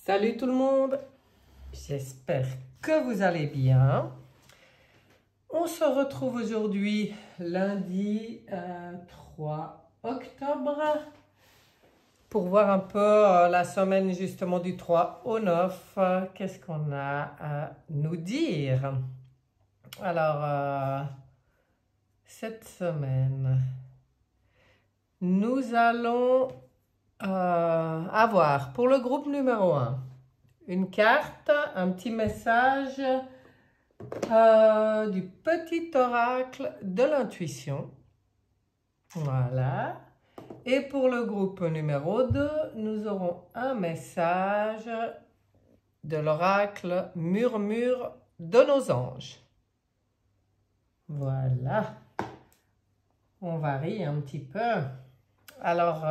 Salut tout le monde, j'espère que vous allez bien. On se retrouve aujourd'hui lundi 3 octobre pour voir un peu la semaine justement du 3 au 9. Qu'est-ce qu'on a à nous dire? Alors, cette semaine, nous allons avoir pour le groupe numéro 1 une carte, un petit message du petit oracle de l'intuition. Voilà. Et pour le groupe numéro 2, nous aurons un message de l'oracle murmure de nos anges. Voilà. On varie un petit peu. Alors,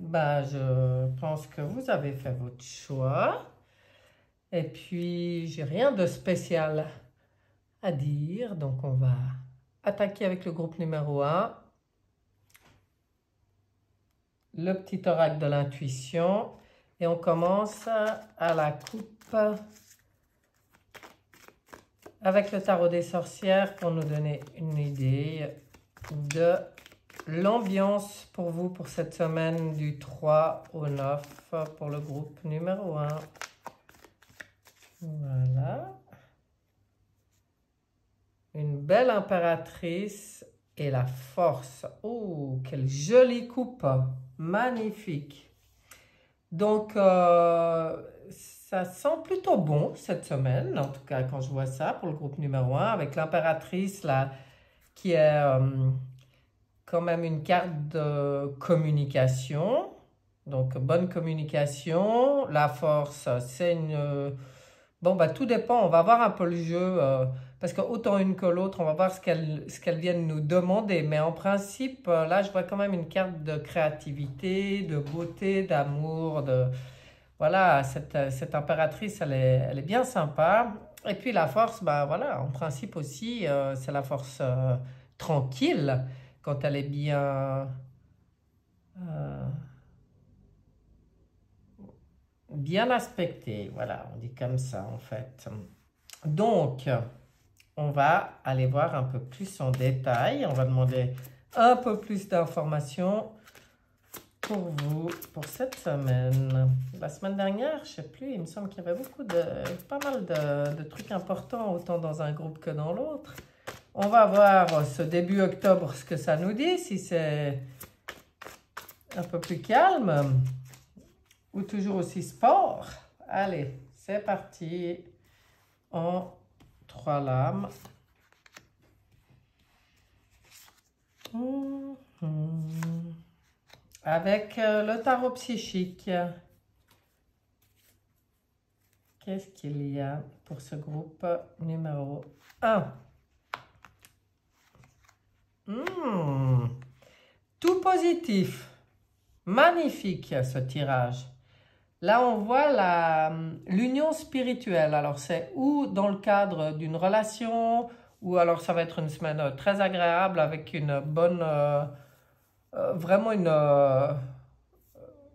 je pense que vous avez fait votre choix. Et puis, j'ai rien de spécial à dire. Donc, on va attaquer avec le groupe numéro 1. Le petit oracle de l'intuition. Et on commence à la coupe avec le tarot des sorcières pour nous donner une idée de l'ambiance pour vous pour cette semaine du 3 au 9 pour le groupe numéro 1. Voilà. Une belle impératrice et la force. Oh, quelle jolie coupe. Magnifique. Donc, ça sent plutôt bon cette semaine, en tout cas quand je vois ça pour le groupe numéro 1, avec l'impératrice là, qui est quand même une carte de communication. Donc, bonne communication. La force, c'est une... tout dépend. On va voir un peu le jeu. Parce que autant une que l'autre, on va voir ce qu'elles viennent nous demander. Mais en principe, là, je vois quand même une carte de créativité, de beauté, d'amour. Voilà, cette impératrice, elle est bien sympa. Et puis la force, voilà, en principe aussi, c'est la force tranquille. Quand elle est bien aspectée. Voilà, on dit comme ça en fait. Donc, on va aller voir un peu plus en détail. On va demander un peu plus d'informations pour vous pour cette semaine. La semaine dernière, je ne sais plus, il me semble qu'il y avait pas mal de trucs importants, autant dans un groupe que dans l'autre. On va voir ce début octobre ce que ça nous dit, si c'est un peu plus calme ou toujours aussi sport. Allez, c'est parti en 3 lames. Avec le tarot psychique. Qu'est-ce qu'il y a pour ce groupe numéro 1? Tout positif. Magnifique ce tirage. Là, on voit l'union spirituelle. Alors, c'est ou dans le cadre d'une relation, ou alors ça va être une semaine très agréable avec une bonne... vraiment une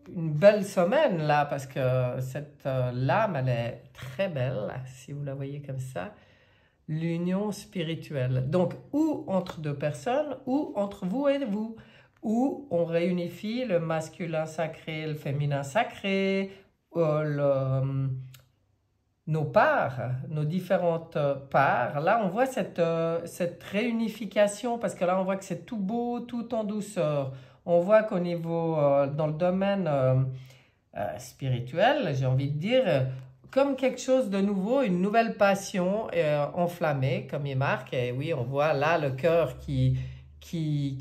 belle semaine là, parce que cette lame, elle est très belle, si vous la voyez comme ça. L'union spirituelle. Donc, ou entre deux personnes, ou entre vous et vous. Où on réunifie le masculin sacré, le féminin sacré, nos parts, nos différentes parts. Là, on voit cette réunification, parce que là, on voit que c'est tout beau, tout en douceur. On voit qu'au niveau, dans le domaine spirituel, j'ai envie de dire, comme quelque chose de nouveau, une nouvelle passion enflammée, comme il marque. Et oui, on voit là le cœur qui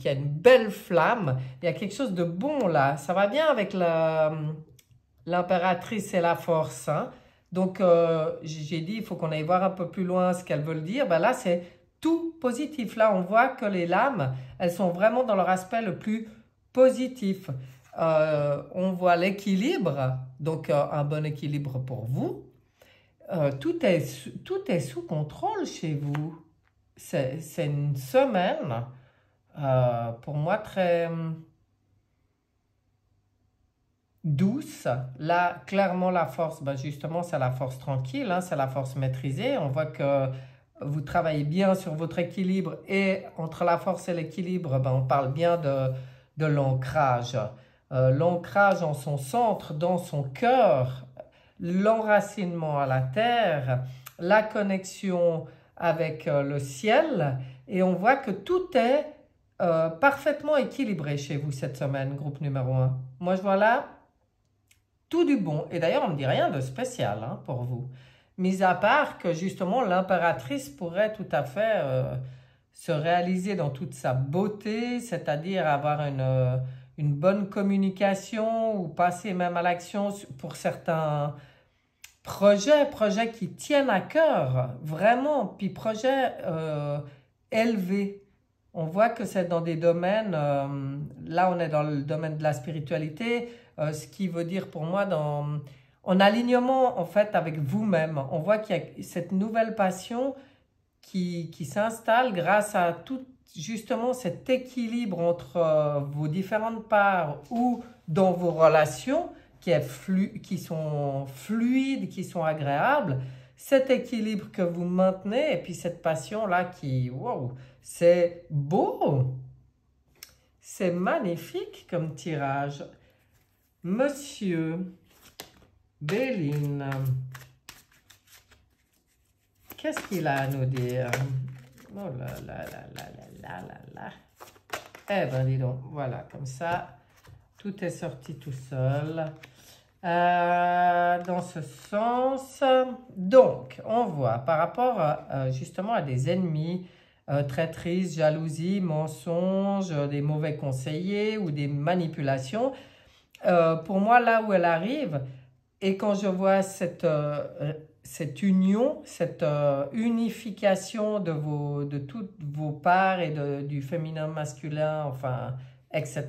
a une belle flamme. Il y a quelque chose de bon là. Ça va bien avec l'impératrice et la force. Hein. Donc, j'ai dit, il faut qu'on aille voir un peu plus loin ce qu'elles veulent dire. Là, c'est tout positif. Là, on voit que les lames, elles sont vraiment dans leur aspect le plus positif. On voit l'équilibre, donc un bon équilibre pour vous. Tout est sous contrôle chez vous. C'est une semaine, pour moi, très douce. Là, clairement, la force, ben justement, c'est la force tranquille, hein, c'est la force maîtrisée. On voit que vous travaillez bien sur votre équilibre et entre la force et l'équilibre, ben, on parle bien de l'ancrage. L'ancrage en son centre, dans son cœur, l'enracinement à la terre, la connexion avec le ciel. Et on voit que tout est parfaitement équilibré chez vous cette semaine, groupe numéro 1. Moi, je vois là tout du bon. Et d'ailleurs, on ne me dit rien de spécial hein, pour vous. Mis à part que justement, l'impératrice pourrait tout à fait se réaliser dans toute sa beauté, c'est-à-dire avoir une bonne communication ou passer même à l'action pour certains projets qui tiennent à cœur, vraiment, puis projets élevés. On voit que c'est dans des domaines, là on est dans le domaine de la spiritualité, ce qui veut dire pour moi en alignement en fait avec vous-même. On voit qu'il y a cette nouvelle passion qui s'installe grâce à tout justement cet équilibre entre vos différentes parts ou dans vos relations qui sont fluides, qui sont agréables. Cet équilibre que vous maintenez et puis cette passion-là qui, wow, c'est beau, c'est magnifique comme tirage. Monsieur Béline, qu'est-ce qu'il a à nous dire? Oh là là là là là là là. Eh ben dis donc, voilà, comme ça, tout est sorti tout seul. Dans ce sens, donc, on voit par rapport justement à des ennemis, traîtrise, jalousie, mensonges, des mauvais conseillers ou des manipulations, pour moi, là où elle arrive, et quand je vois cette union, cette unification de toutes vos parts et du féminin masculin, enfin, etc.,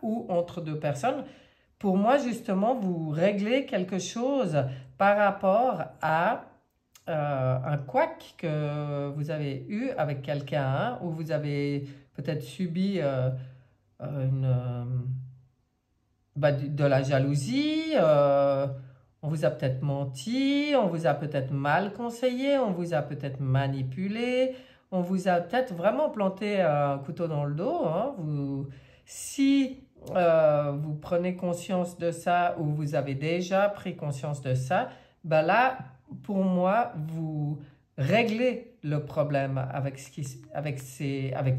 ou entre deux personnes, pour moi, justement, vous réglez quelque chose par rapport à un couac que vous avez eu avec quelqu'un, hein, où vous avez peut-être subi de la jalousie, on vous a peut-être menti, on vous a peut-être mal conseillé, on vous a peut-être manipulé, on vous a peut-être vraiment planté un couteau dans le dos. Hein. Si vous prenez conscience de ça ou vous avez déjà pris conscience de ça, ben là, pour moi, vous réglez le problème avec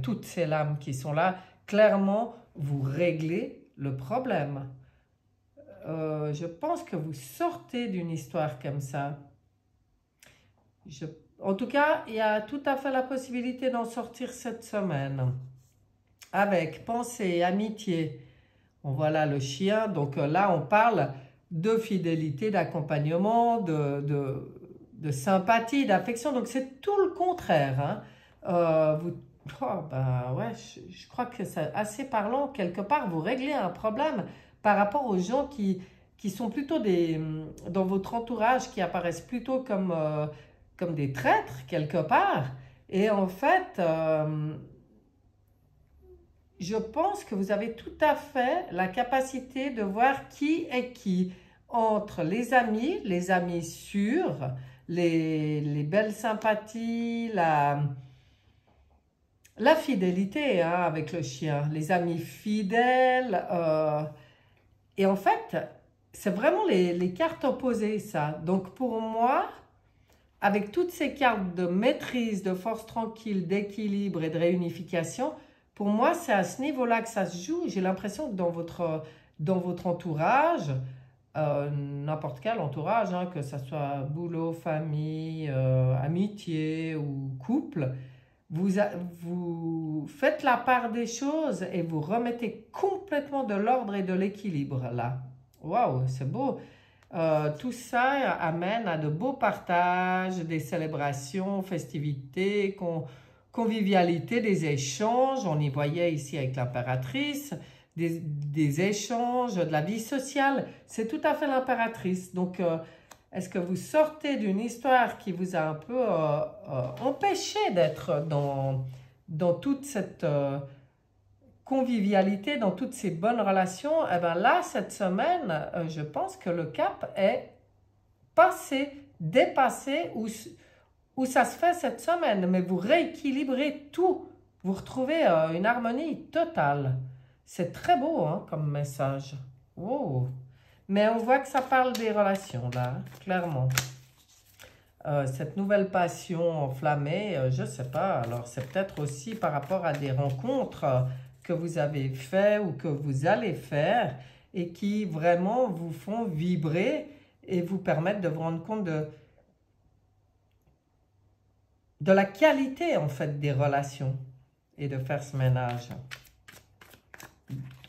toutes ces lames qui sont là. Clairement, vous réglez le problème. Je pense que vous sortez d'une histoire comme ça. En tout cas, il y a tout à fait la possibilité d'en sortir cette semaine. Avec pensée, amitié. On voit là le chien. Donc là, on parle de fidélité, d'accompagnement, de sympathie, d'affection. Donc c'est tout le contraire. Hein. Ouais, je crois que c'est assez parlant. Quelque part, vous réglez un problème par rapport aux gens qui sont plutôt dans votre entourage, qui apparaissent plutôt comme des traîtres, quelque part. Et en fait, je pense que vous avez tout à fait la capacité de voir qui est qui. Entre les amis sûrs, les belles sympathies, la fidélité hein, avec le chien, les amis fidèles. Et en fait, c'est vraiment les cartes opposées, ça. Donc pour moi, avec toutes ces cartes de maîtrise, de force tranquille, d'équilibre et de réunification, pour moi, c'est à ce niveau-là que ça se joue. J'ai l'impression que dans votre entourage, n'importe quel entourage, hein, que ce soit boulot, famille, amitié ou couple, vous faites la part des choses et vous remettez complètement de l'ordre et de l'équilibre là. Waouh, c'est beau. Tout ça amène à de beaux partages, des célébrations, festivités, convivialité, des échanges. On y voyait ici avec l'impératrice, des échanges, de la vie sociale. C'est tout à fait l'impératrice. Donc, est-ce que vous sortez d'une histoire qui vous a un peu empêché d'être dans toute cette convivialité, dans toutes ces bonnes relations, eh ben là, cette semaine, je pense que le cap est passé, dépassé, où ça se fait cette semaine. Mais vous rééquilibrez tout. Vous retrouvez une harmonie totale. C'est très beau hein, comme message. Wow. Mais on voit que ça parle des relations, là, hein, clairement. Cette nouvelle passion enflammée, je ne sais pas. Alors, c'est peut-être aussi par rapport à des rencontres que vous avez faites ou que vous allez faire et qui vraiment vous font vibrer et vous permettent de vous rendre compte de la qualité, en fait, des relations et de faire ce ménage.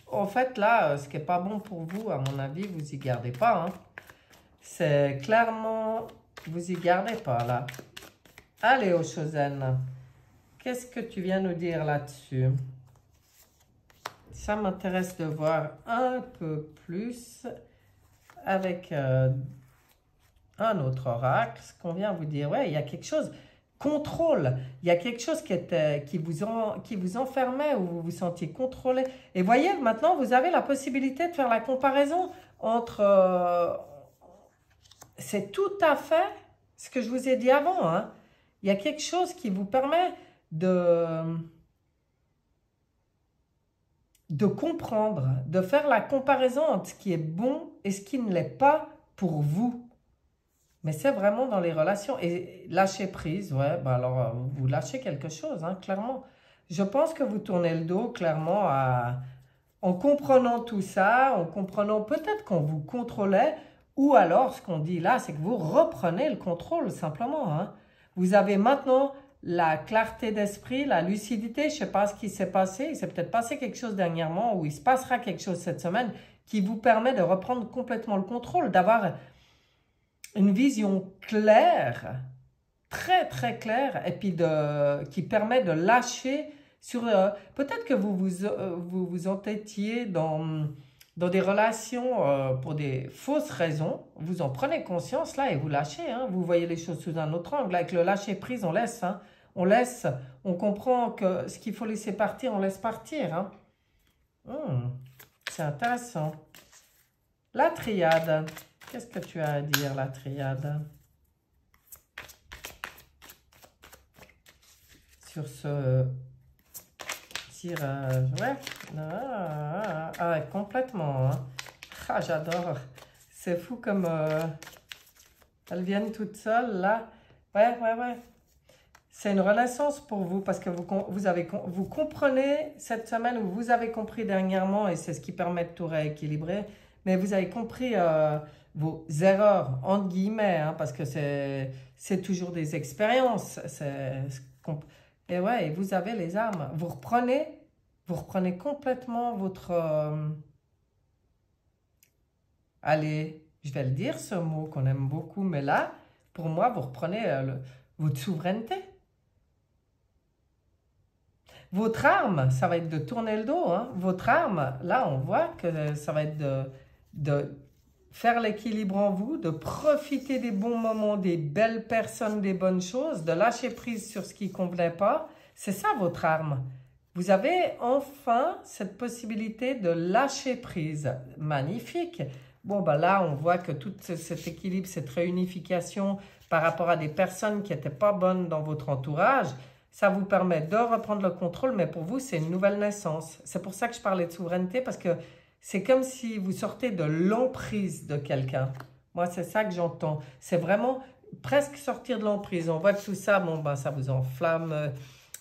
En fait, là, ce qui n'est pas bon pour vous, à mon avis, vous y gardez pas. Hein. C'est clairement, vous y gardez pas, là. Allez, Oshozen, qu'est-ce que tu viens nous dire là-dessus? Ça m'intéresse de voir un peu plus avec un autre oracle, ce qu'on vient vous dire. Ouais, il y a quelque chose, contrôle, il y a quelque chose qui vous enfermait, où vous vous sentiez contrôlé. Et voyez, maintenant, vous avez la possibilité de faire la comparaison entre... c'est tout à fait ce que je vous ai dit avant. Hein. Il y a quelque chose qui vous permet de comprendre, de faire la comparaison entre ce qui est bon et ce qui ne l'est pas pour vous. Mais c'est vraiment dans les relations. Et lâcher prise, ouais, bah alors vous lâchez quelque chose, hein, clairement. Je pense que vous tournez le dos, clairement, en comprenant tout ça, en comprenant peut-être qu'on vous contrôlait, ou alors ce qu'on dit là, c'est que vous reprenez le contrôle, simplement. Hein. Vous avez maintenant la clarté d'esprit, la lucidité, je ne sais pas ce qui s'est passé, il s'est peut-être passé quelque chose dernièrement, ou il se passera quelque chose cette semaine, qui vous permet de reprendre complètement le contrôle, d'avoir une vision claire, très très claire, et puis qui permet de lâcher sur... peut-être que vous entêtiez dans des relations pour des fausses raisons, vous en prenez conscience là et vous lâchez, hein, vous voyez les choses sous un autre angle. Avec le lâcher prise, on laisse, hein, on comprend que ce qu'il faut laisser partir, on laisse partir. Hein. C'est intéressant. La triade. Qu'est-ce que tu as à dire, la triade? Sur ce tirage. Ouais. Ouais, complètement. Hein. Ah, j'adore. C'est fou comme elles viennent toutes seules, là. Ouais. C'est une renaissance pour vous parce que vous comprenez cette semaine, où vous avez compris dernièrement, et c'est ce qui permet de tout rééquilibrer, mais vous avez compris... vos erreurs, entre guillemets, hein, parce que c'est toujours des expériences. Et ouais, et vous avez les armes. Vous reprenez complètement votre... allez, je vais le dire, ce mot qu'on aime beaucoup, mais là, pour moi, vous reprenez votre souveraineté. Votre arme, ça va être de tourner le dos. Hein. Votre arme, là, on voit que ça va être de faire l'équilibre en vous, de profiter des bons moments, des belles personnes, des bonnes choses, de lâcher prise sur ce qui ne convenait pas. C'est ça votre arme. Vous avez enfin cette possibilité de lâcher prise. Magnifique. Bon, ben là, on voit que tout cet équilibre, cette réunification par rapport à des personnes qui n'étaient pas bonnes dans votre entourage, ça vous permet de reprendre le contrôle, mais pour vous, c'est une nouvelle naissance. C'est pour ça que je parlais de souveraineté, parce que c'est comme si vous sortez de l'emprise de quelqu'un. Moi, c'est ça que j'entends. C'est vraiment presque sortir de l'emprise. On voit que tout ça, bon, ben, ça vous enflamme.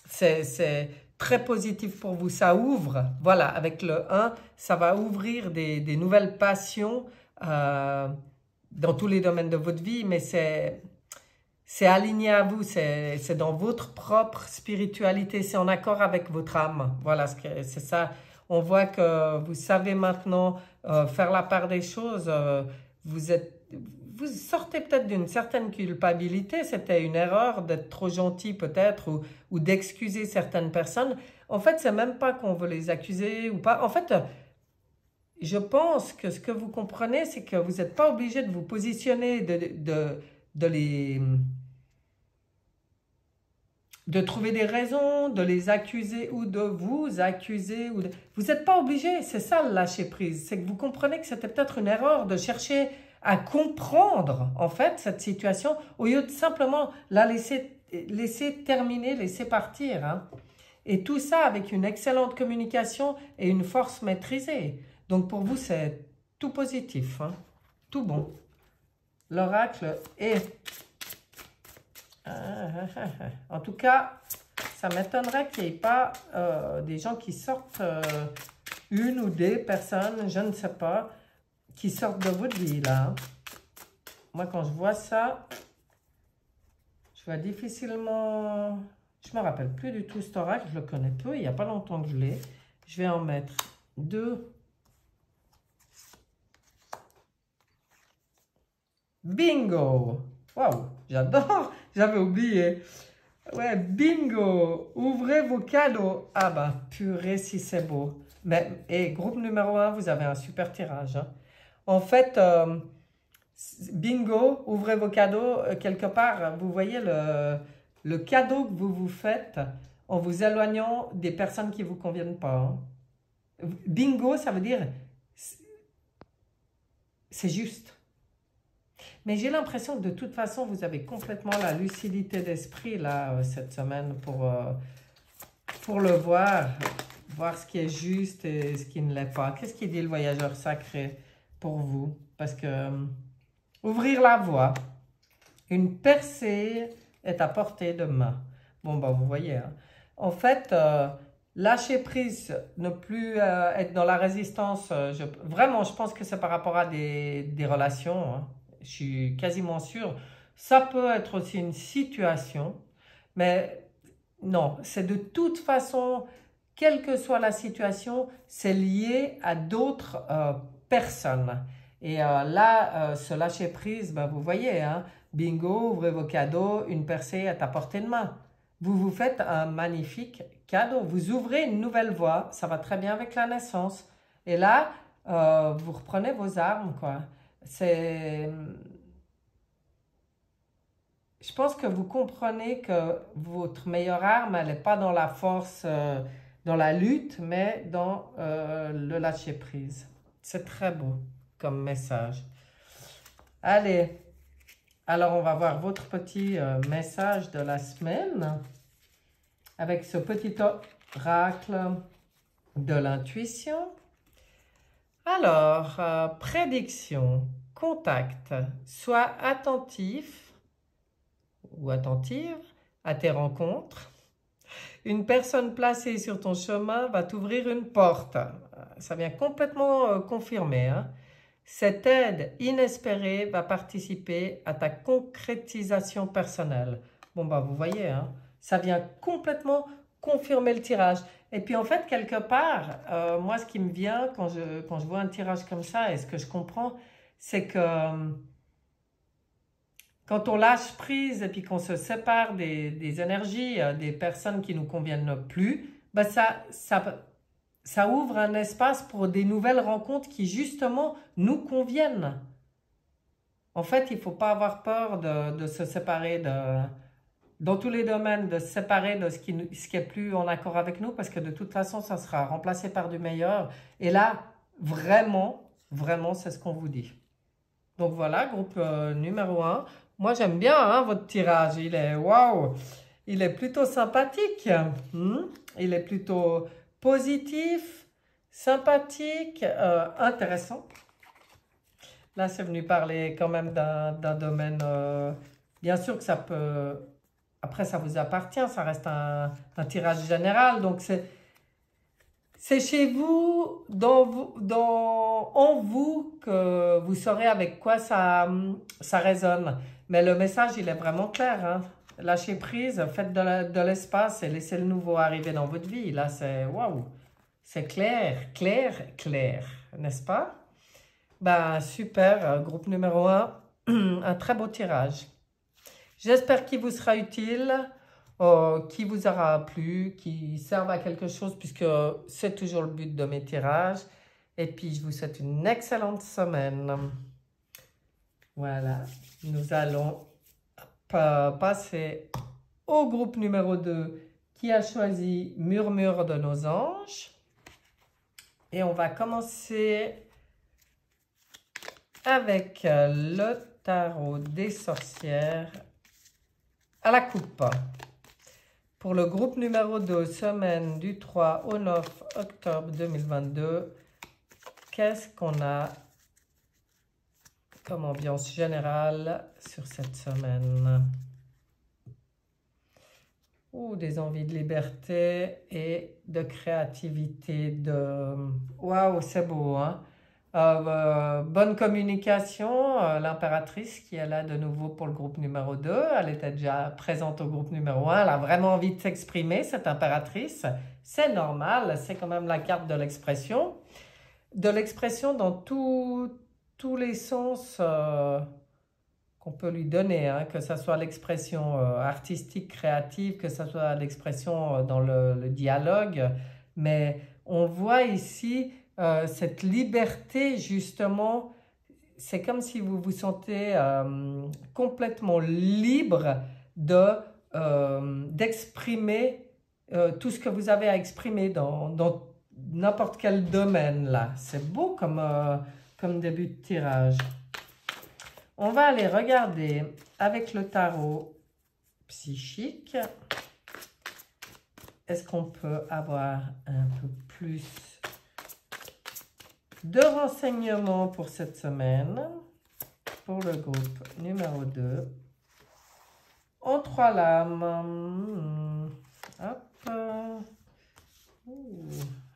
C'est très positif pour vous. Ça ouvre. Voilà, avec le 1, ça va ouvrir des nouvelles passions dans tous les domaines de votre vie. Mais c'est aligné à vous. C'est dans votre propre spiritualité. C'est en accord avec votre âme. Voilà, c'est ça. On voit que vous savez maintenant faire la part des choses. Vous sortez peut-être d'une certaine culpabilité. C'était une erreur d'être trop gentil peut-être, ou d'excuser certaines personnes. En fait, c'est même pas qu'on veut les accuser ou pas. En fait, je pense que ce que vous comprenez, c'est que vous n'êtes pas obligé de vous positionner, de de trouver des raisons, de les accuser ou de vous accuser. Vous n'êtes pas obligé, c'est ça le lâcher prise. C'est que vous comprenez que c'était peut-être une erreur de chercher à comprendre en fait cette situation au lieu de simplement la laisser terminer, laisser partir. Hein. Et tout ça avec une excellente communication et une force maîtrisée. Donc pour vous, c'est tout positif, hein, tout bon. L'oracle est... En tout cas, ça m'étonnerait qu'il n'y ait pas des gens qui sortent, une ou des personnes, je ne sais pas, qui sortent de votre vie, là. Hein. Moi, quand je vois ça, je vois difficilement... Je me rappelle plus du tout cet oracle, je le connais peu, il n'y a pas longtemps que je l'ai. Je vais en mettre 2. Bingo! Waouh, j'adore, j'avais oublié. Ouais, bingo! Ouvrez vos cadeaux. Ah bah, purée, si c'est beau. Mais, et groupe numéro 1, vous avez un super tirage. Hein. En fait, bingo, ouvrez vos cadeaux. Quelque part, vous voyez le cadeau que vous vous faites en vous éloignant des personnes qui ne vous conviennent pas. Hein. Bingo, ça veut dire c'est juste. Mais j'ai l'impression que de toute façon, vous avez complètement la lucidité d'esprit là cette semaine pour le voir ce qui est juste et ce qui ne l'est pas. Qu'est-ce qu'il dit le voyageur sacré pour vous? Parce que ouvrir la voie, une percée est à portée de main. Bon, bah vous voyez, hein. En fait, lâcher prise, ne plus être dans la résistance, vraiment, je pense que c'est par rapport à des relations, hein. Je suis quasiment sûre. Ça peut être aussi une situation, mais non, c'est de toute façon, quelle que soit la situation, c'est lié à d'autres personnes. Et là, ce lâcher prise, ben, vous voyez, hein, bingo, ouvrez vos cadeaux, une percée est à portée de main. Vous vous faites un magnifique cadeau. Vous ouvrez une nouvelle voie, ça va très bien avec la naissance. Et là, vous reprenez vos armes, quoi. Je pense que vous comprenez que votre meilleure arme, elle n'est pas dans la force, dans la lutte, mais dans le lâcher-prise. C'est très beau comme message. Allez, alors on va voir votre petit message de la semaine avec ce petit oracle de l'intuition. Alors, prédiction, contact, sois attentif ou attentive à tes rencontres. Une personne placée sur ton chemin va t'ouvrir une porte. Ça vient complètement confirmer. Hein. Cette aide inespérée va participer à ta concrétisation personnelle. Bon, bah vous voyez, hein, ça vient complètement confirmer le tirage. Et puis en fait, quelque part, moi ce qui me vient quand je vois un tirage comme ça, et ce que je comprends, c'est que quand on lâche prise et puis qu'on se sépare des énergies, des personnes qui ne nous conviennent plus, ben ça ouvre un espace pour des nouvelles rencontres qui justement nous conviennent. En fait, il ne faut pas avoir peur de se séparer dans tous les domaines, de se séparer de ce qui est plus en accord avec nous, parce que de toute façon, ça sera remplacé par du meilleur. Et là, vraiment, vraiment, c'est ce qu'on vous dit. Donc voilà, groupe numéro 1. Moi, j'aime bien hein, votre tirage. Il est waouh, il est plutôt sympathique. Il est plutôt positif, sympathique, intéressant. Là, c'est venu parler quand même d'un domaine... bien sûr que ça peut... Après, ça vous appartient, ça reste un tirage général. Donc, c'est chez vous, en vous, que vous saurez avec quoi ça résonne. Mais le message, il est vraiment clair. Hein. Lâchez prise, faites de l'espace et laissez le nouveau arriver dans votre vie. Là, c'est waouh. C'est clair, clair, clair. N'est-ce pas? Ben, super, groupe numéro 1. Un très beau tirage. J'espère qu'il vous sera utile, qui vous aura plu, qui serve à quelque chose, puisque c'est toujours le but de mes tirages. Et puis, je vous souhaite une excellente semaine. Voilà, nous allons passer au groupe numéro 2 qui a choisi Murmure de nos anges. Et on va commencer avec le tarot des sorcières à la coupe. Pour le groupe numéro 2, semaine du 3 au 9 octobre 2022, qu'est-ce qu'on a comme ambiance générale sur cette semaine? Des envies de liberté et de créativité. Waouh, c'est beau, hein? Bonne communication, l'impératrice qui est là de nouveau pour le groupe numéro 2. Elle était déjà présente au groupe numéro 1. Elle a vraiment envie de s'exprimer, cette impératrice. C'est normal, c'est quand même la carte de l'expression. De l'expression dans tous les sens qu'on peut lui donner, hein, que ce soit l'expression artistique, créative, que ce soit l'expression dans le dialogue. Mais on voit ici cette liberté, justement, c'est comme si vous vous sentez complètement libre d'exprimer tout ce que vous avez à exprimer dans n'importe quel domaine là. C'est beau comme début de tirage. On va aller regarder avec le tarot psychique. Est-ce qu'on peut avoir un peu plus de renseignements pour cette semaine, pour le groupe numéro 2, en 3 lames. Hop.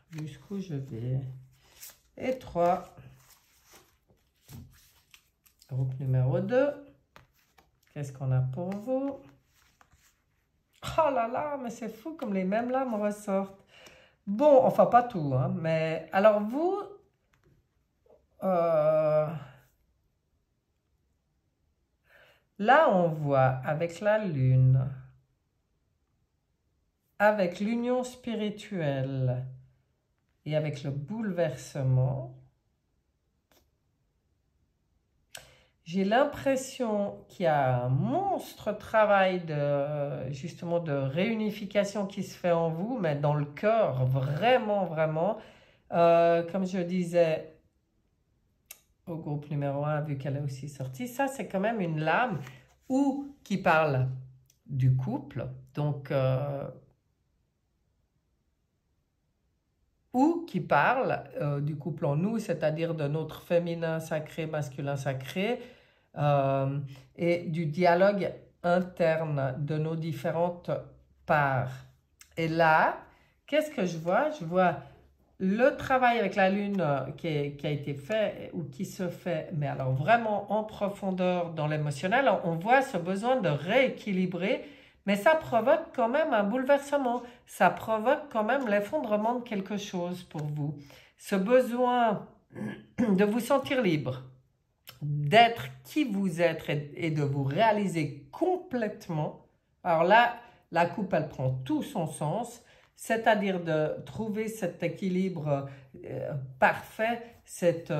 Jusqu'où je vais. Et 3. Groupe numéro 2. Qu'est-ce qu'on a pour vous? Oh là là, mais c'est fou comme les mêmes lames ressortent. Bon, enfin pas tout, hein, mais alors vous... là, on voit avec la lune, avec l'union spirituelle et avec le bouleversement, j'ai l'impression qu'il y a un monstre travail justement de réunification qui se fait en vous, mais dans le cœur, vraiment, vraiment. Comme je disais au groupe numéro 1, vu qu'elle est aussi sortie, ça c'est quand même une lame qui parle du couple, donc ou qui parle du couple en nous, c'est-à-dire de notre féminin sacré, masculin sacré, et du dialogue interne de nos différentes parts. Et là, qu'est-ce que je vois? Je vois le travail avec la lune qui a été fait ou qui se fait, mais alors vraiment en profondeur dans l'émotionnel. On voit ce besoin de rééquilibrer, mais ça provoque quand même un bouleversement. Ça provoque quand même l'effondrement de quelque chose pour vous. Ce besoin de vous sentir libre, d'être qui vous êtes et de vous réaliser complètement. Alors là, la coupe, elle prend tout son sens. C'est-à-dire de trouver cet équilibre parfait, cette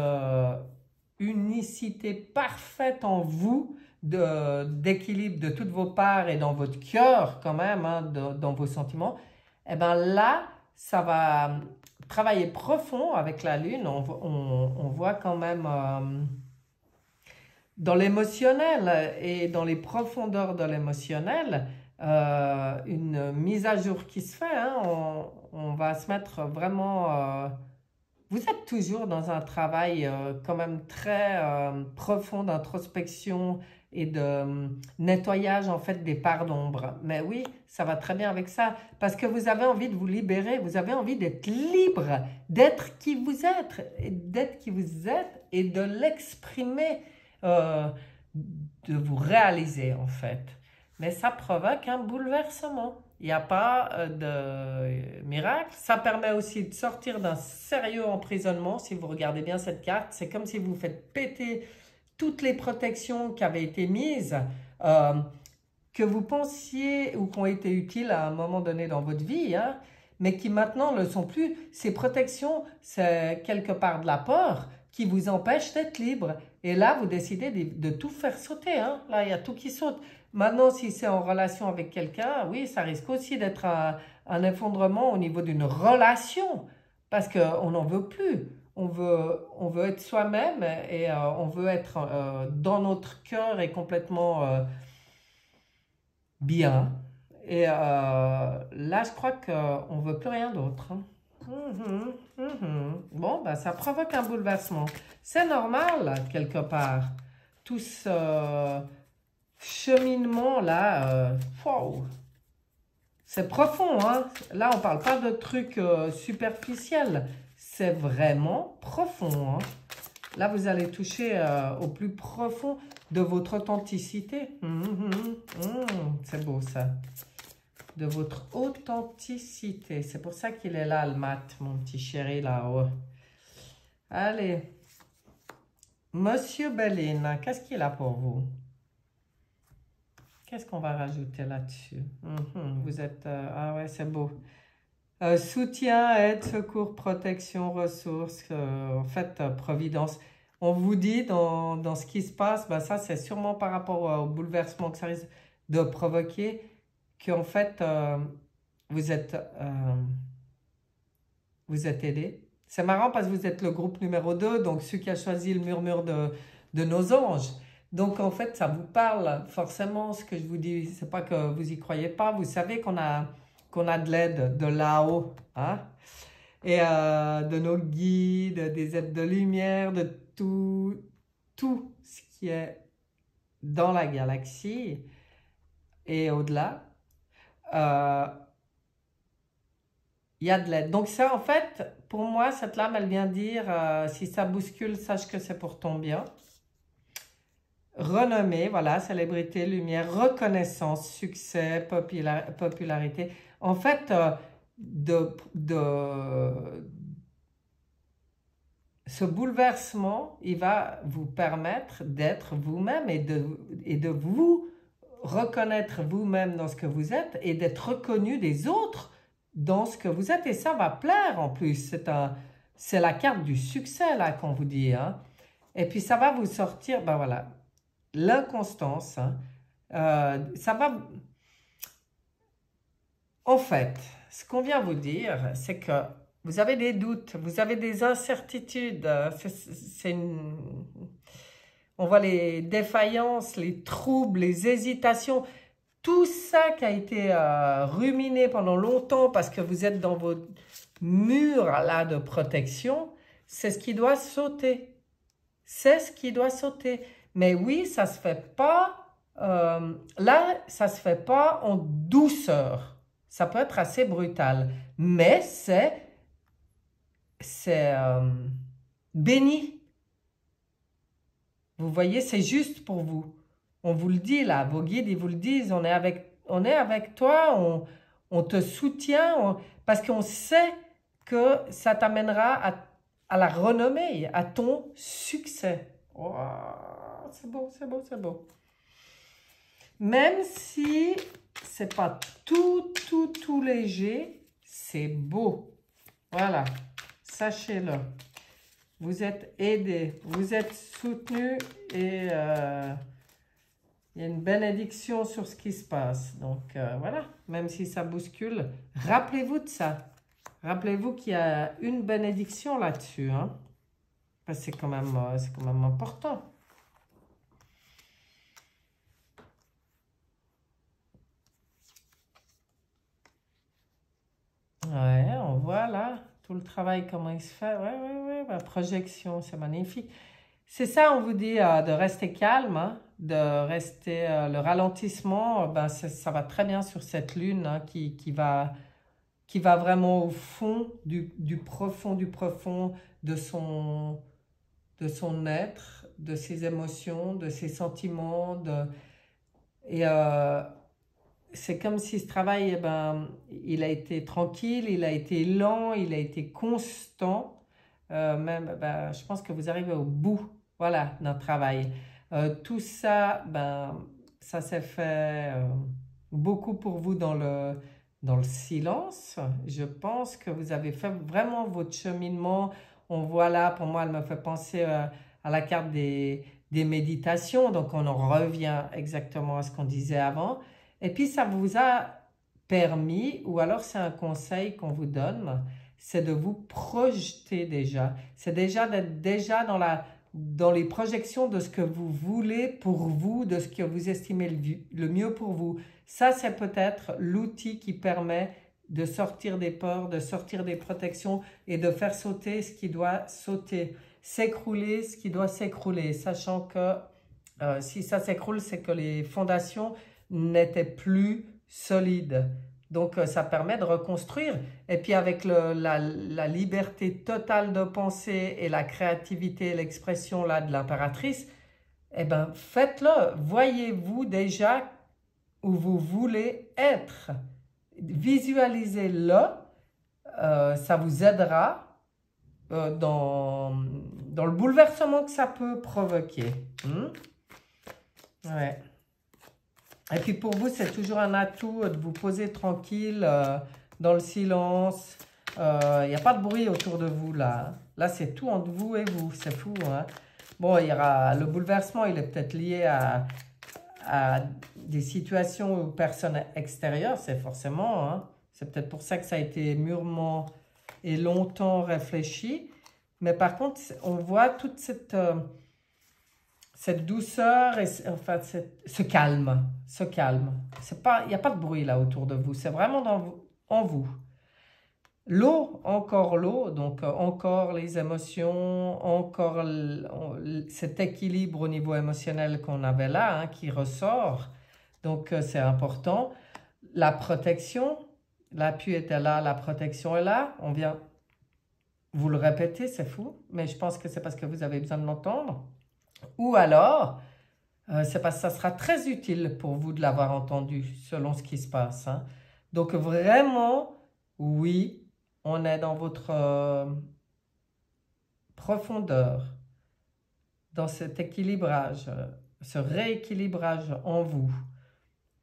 unicité parfaite en vous, d'équilibre de toutes vos parts et dans votre cœur quand même, hein, dans vos sentiments. Et bien là, ça va travailler profond avec la lune. On voit quand même dans l'émotionnel et dans les profondeurs de l'émotionnel, une mise à jour qui se fait, hein. On va se mettre vraiment... vous êtes toujours dans un travail quand même très profond d'introspection et de nettoyage en fait des parts d'ombre. Mais oui, ça va très bien avec ça, parce que vous avez envie de vous libérer, vous avez envie d'être libre, d'être qui vous êtes, et de l'exprimer, de vous réaliser en fait. Mais ça provoque un bouleversement. Il n'y a pas de miracle. Ça permet aussi de sortir d'un sérieux emprisonnement. Si vous regardez bien cette carte, c'est comme si vous faites péter toutes les protections qui avaient été mises, que vous pensiez ou qui ont été utiles à un moment donné dans votre vie, hein, mais qui maintenant ne le sont plus. Ces protections, c'est quelque part de la peur qui vous empêche d'être libre. Et là, vous décidez de tout faire sauter. Hein. Là, il y a tout qui saute. Maintenant, si c'est en relation avec quelqu'un, oui, ça risque aussi d'être un effondrement au niveau d'une relation. Parce qu'on n'en veut plus. On veut être soi-même et on veut être dans notre cœur et complètement bien. Et là, je crois qu'on ne veut plus rien d'autre. Hein. Bon, ben, ça provoque un bouleversement. C'est normal, quelque part. Tout ce cheminement-là, wow. C'est profond, hein? Là, on ne parle pas de trucs superficiels. C'est vraiment profond, hein? Là, vous allez toucher au plus profond de votre authenticité. C'est beau, ça. De votre authenticité. C'est pour ça qu'il est là, le mat, mon petit chéri, là-haut. Allez. Monsieur Béline, qu'est-ce qu'il a pour vous? Qu'est-ce qu'on va rajouter là-dessus? Vous êtes... ah ouais, c'est beau. Soutien, aide, secours, protection, ressources, en fait, providence. On vous dit dans ce qui se passe, ben ça c'est sûrement par rapport au bouleversement que ça risque de provoquer, qu'en fait, vous êtes aidé. C'est marrant parce que vous êtes le groupe numéro 2, donc celui qui a choisi le murmure de nos anges. Donc, en fait, ça vous parle forcément, ce que je vous dis. C'est pas que vous y croyez pas. Vous savez qu'on a de l'aide de là-haut. Hein? Et de nos guides, des aides de lumière, de tout ce qui est dans la galaxie et au-delà. Il y a de l'aide. Donc ça, en fait, pour moi, cette lame, elle vient dire, si ça bouscule, sache que c'est pour ton bien. Renommée, voilà, célébrité, lumière, reconnaissance, succès, popularité. En fait, ce bouleversement, il va vous permettre d'être vous-même et de vous reconnaître vous-même dans ce que vous êtes et d'être reconnu des autres dans ce que vous êtes. Et ça va plaire en plus. C'est la carte du succès là qu'on vous dit. Hein. Et puis ça va vous sortir, ben voilà, l'inconstance. Hein. Ça va... En fait, ce qu'on vient vous dire, c'est que vous avez des doutes, vous avez des incertitudes. On voit les défaillances, les troubles, les hésitations. Tout ça qui a été ruminé pendant longtemps parce que vous êtes dans vos murs là de protection, c'est ce qui doit sauter. C'est ce qui doit sauter. Mais oui, ça ne se fait pas, là, ça ne se fait pas en douceur. Ça peut être assez brutal, mais c'est béni. Vous voyez, c'est juste pour vous. On vous le dit là, vos guides, ils vous le disent, on est avec toi, on te soutient, parce qu'on sait que ça t'amènera à la renommée, à ton succès. Oh, c'est beau, c'est beau, c'est beau. Même si c'est pas tout léger, c'est beau. Voilà, sachez-le. Vous êtes aidé, vous êtes soutenu et il y a une bénédiction sur ce qui se passe. Donc voilà, même si ça bouscule, rappelez-vous de ça. Rappelez-vous qu'il y a une bénédiction là-dessus. Hein? C'est quand même important. Ouais, on voit là tout le travail, comment il se fait. Ouais, la projection, c'est magnifique. C'est ça, on vous dit de rester calme, hein, de rester le ralentissement. Ben, ça va très bien sur cette lune hein, qui va vraiment au fond du profond de son être, de ses émotions, de ses sentiments. Et c'est comme si ce travail, eh ben, il a été tranquille, il a été lent, il a été constant. Même, ben, je pense que vous arrivez au bout, voilà, d'un travail. Tout ça, ben, ça s'est fait beaucoup pour vous dans le silence. Je pense que vous avez fait vraiment votre cheminement. On voit là, pour moi, elle me fait penser à la carte des des méditations, donc on en revient exactement à ce qu'on disait avant. Et puis ça vous a permis, ou alors c'est un conseil qu'on vous donne, c'est de vous projeter déjà. C'est déjà d'être déjà dans les projections de ce que vous voulez pour vous, de ce que vous estimez le mieux pour vous. Ça, c'est peut-être l'outil qui permet de sortir des peurs, de sortir des protections et de faire sauter ce qui doit sauter, s'écrouler ce qui doit s'écrouler, sachant que si ça s'écroule, c'est que les fondations n'étaient plus solides. Donc, ça permet de reconstruire. Et puis, avec la liberté totale de penser et la créativité, l'expression là de l'impératrice, eh bien, faites-le. Voyez-vous déjà où vous voulez être. Visualisez-le. Ça vous aidera dans le bouleversement que ça peut provoquer. Ouais. Et puis pour vous, c'est toujours un atout de vous poser tranquille dans le silence. Il n'y a pas de bruit autour de vous là. Là, c'est tout entre vous et vous. C'est fou. Hein? Bon, il y aura le bouleversement, il est peut-être lié à des situations ou personnes extérieures. C'est forcément. Hein? C'est peut-être pour ça que ça a été mûrement et longtemps réfléchi. Mais par contre, on voit toute cette douceur et enfin ce calme, il n'y a pas de bruit là autour de vous, c'est vraiment en vous. L'eau, encore l'eau, donc encore les émotions, encore cet équilibre au niveau émotionnel qu'on avait là, hein, qui ressort, donc c'est important. La protection, l'appui était là, la protection est là, on vient vous le répéter, c'est fou, mais je pense que c'est parce que vous avez besoin de l'entendre. Ou alors, c'est parce que ça sera très utile pour vous de l'avoir entendu, selon ce qui se passe. Hein. Donc vraiment, oui, on est dans votre profondeur, dans cet équilibrage, ce rééquilibrage en vous,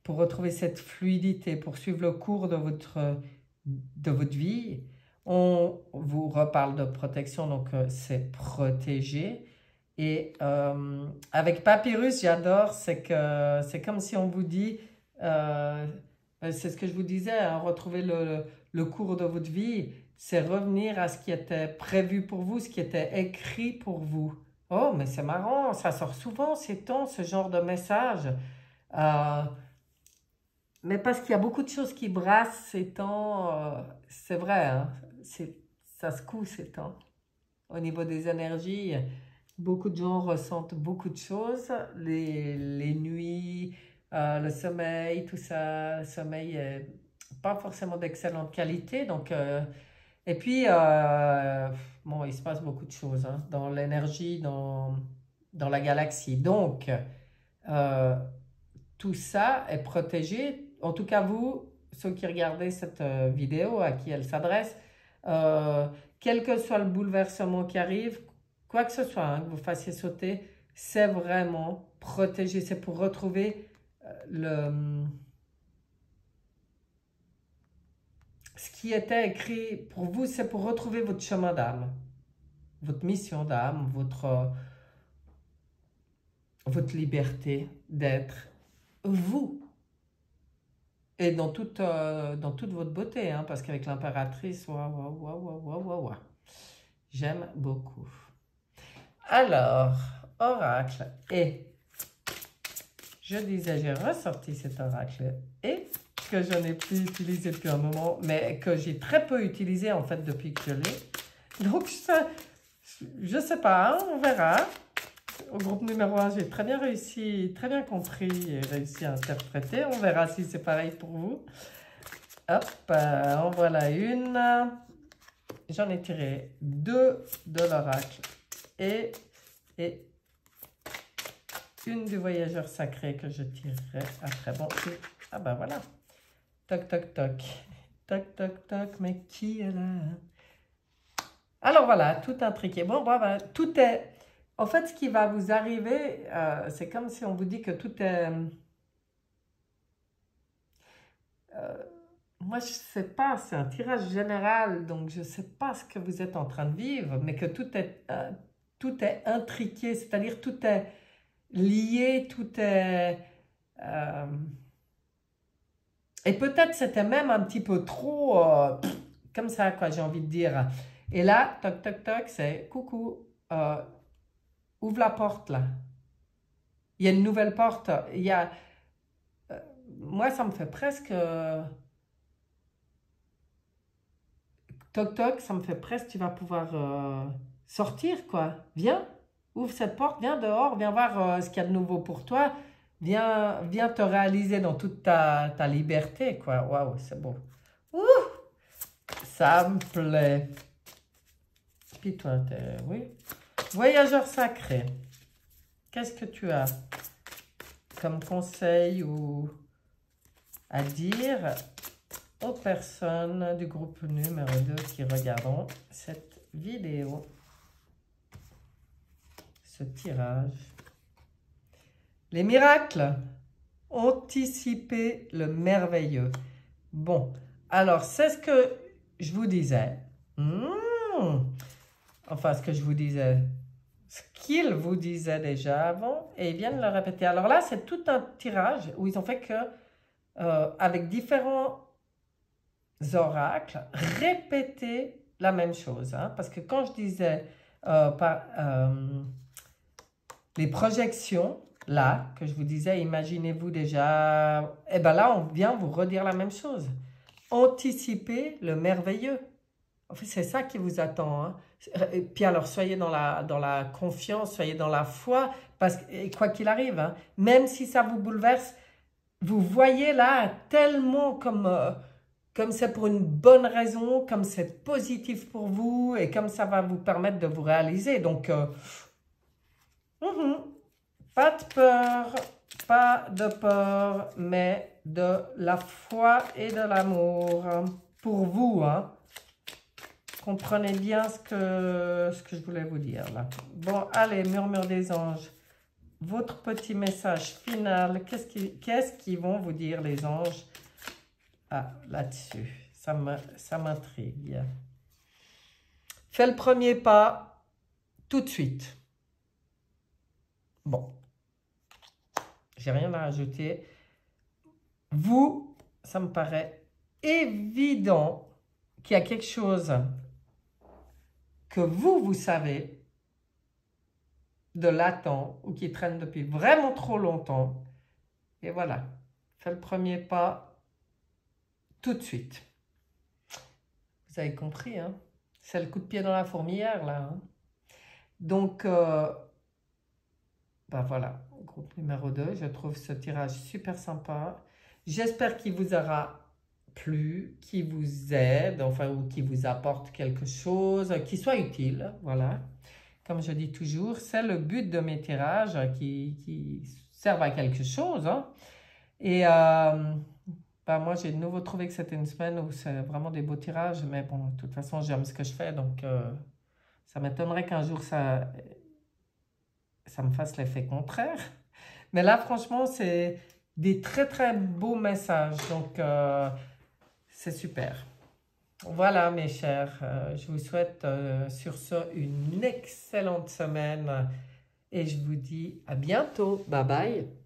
pour retrouver cette fluidité, pour suivre le cours de votre vie. On vous reparle de protection, donc c'est protéger. Et avec Papyrus, j'adore, c'est comme si on vous dit, c'est ce que je vous disais, hein, retrouver le cours de votre vie, c'est revenir à ce qui était prévu pour vous, ce qui était écrit pour vous. Oh, mais c'est marrant, ça sort souvent ces temps, ce genre de message. Mais parce qu'il y a beaucoup de choses qui brassent ces temps, c'est vrai, hein, ça secoue ces temps. Au niveau des énergies, beaucoup de gens ressentent beaucoup de choses, les nuits, le sommeil, tout ça. Le sommeil n'est pas forcément d'excellente qualité. Donc, et puis, bon, il se passe beaucoup de choses hein, dans l'énergie, dans la galaxie. Donc, tout ça est protégé. En tout cas, vous, ceux qui regardez cette vidéo, à qui elle s'adresse, quel que soit le bouleversement qui arrive, quoi que ce soit, hein, que vous fassiez sauter, c'est vraiment protégé. C'est pour retrouver ce qui était écrit pour vous, c'est pour retrouver votre chemin d'âme, votre mission d'âme, votre liberté d'être vous. Et dans toute votre beauté, hein, parce qu'avec l'impératrice, waouh. J'aime beaucoup. Alors, oracle, et je disais, j'ai ressorti cet oracle, et que je n'ai plus utilisé depuis un moment, mais que j'ai très peu utilisé en fait depuis que je l'ai. Donc, je sais pas, hein, on verra. Au groupe numéro 1, j'ai très bien réussi, très bien compris et réussi à interpréter. On verra si c'est pareil pour vous. Hop, en voilà une. J'en ai tiré 2 de l'oracle et une du voyageur sacré que je tirerai après. Bon, ah ben voilà. Toc, toc, toc. Toc, toc, toc. Mais qui est là? Alors voilà, tout intriqué. Bon, ben, tout est... En fait, ce qui va vous arriver, c'est comme si on vous dit que tout est... moi, je ne sais pas, c'est un tirage général, donc je ne sais pas ce que vous êtes en train de vivre, mais que tout est intriqué, c'est-à-dire tout est lié, tout est... et peut-être c'était même un petit peu trop comme ça, quoi, j'ai envie de dire. Et là, toc, toc, toc, c'est coucou, ouvre la porte là. Il y a une nouvelle porte. Il y a, moi, ça me fait presque... toc, toc, ça me fait presque, tu vas pouvoir sortir, quoi. Viens, ouvre cette porte, viens dehors, viens voir ce qu'il y a de nouveau pour toi. Viens te réaliser dans toute ta liberté, quoi. Waouh, c'est beau. Ouh, ça me plaît. Puis toi, oui. Voyageur sacré. Qu'est-ce que tu as comme conseil ou à dire aux personnes du groupe numéro 2 qui regarderont cette vidéo, ce tirage? Les miracles, anticiper le merveilleux. Bon, alors c'est ce que je vous disais. Enfin, ce que je vous disais, ce qu'il vous disait déjà avant, et ils viennent le répéter. Alors là, c'est tout un tirage où ils ont fait que, avec différents oracles, répéter la même chose. Hein, parce que quand je disais les projections, là, que je vous disais, imaginez-vous déjà, et bien là, on vient vous redire la même chose. Anticiper le merveilleux. En fait, c'est ça qui vous attend. Hein. Et puis alors, soyez dans la confiance, soyez dans la foi, parce que quoi qu'il arrive, hein, même si ça vous bouleverse, vous voyez là tellement comme c'est pour une bonne raison, comme c'est positif pour vous, et comme ça va vous permettre de vous réaliser. Donc, pas de peur, mais de la foi et de l'amour pour vous, hein. Comprenez bien ce que je voulais vous dire là. Bon, allez, murmure des anges. Votre petit message final, qu'est-ce qu'ils vont vous dire les anges là-dessus? Ça m'intrigue. Fais le premier pas tout de suite. Bon, j'ai rien à ajouter. Vous, ça me paraît évident qu'il y a quelque chose que vous savez de latent ou qui traîne depuis vraiment trop longtemps. Et voilà, fais le premier pas tout de suite. Vous avez compris, hein? C'est le coup de pied dans la fourmilière, là. Hein? Donc, ben voilà, groupe numéro 2, je trouve ce tirage super sympa. J'espère qu'il vous aura plu, qu'il vous aide, enfin, ou qu'il vous apporte quelque chose, qui soit utile, voilà. Comme je dis toujours, c'est le but de mes tirages qui servent à quelque chose. Hein. Et ben moi, j'ai de nouveau trouvé que c'était une semaine où c'est vraiment des beaux tirages, mais bon, de toute façon, j'aime ce que je fais, donc ça m'étonnerait qu'un jour ça me fasse l'effet contraire. Mais là, franchement, c'est des très, très beaux messages, donc c'est super. Voilà mes chers, je vous souhaite sur ce une excellente semaine et je vous dis à bientôt. Bye bye.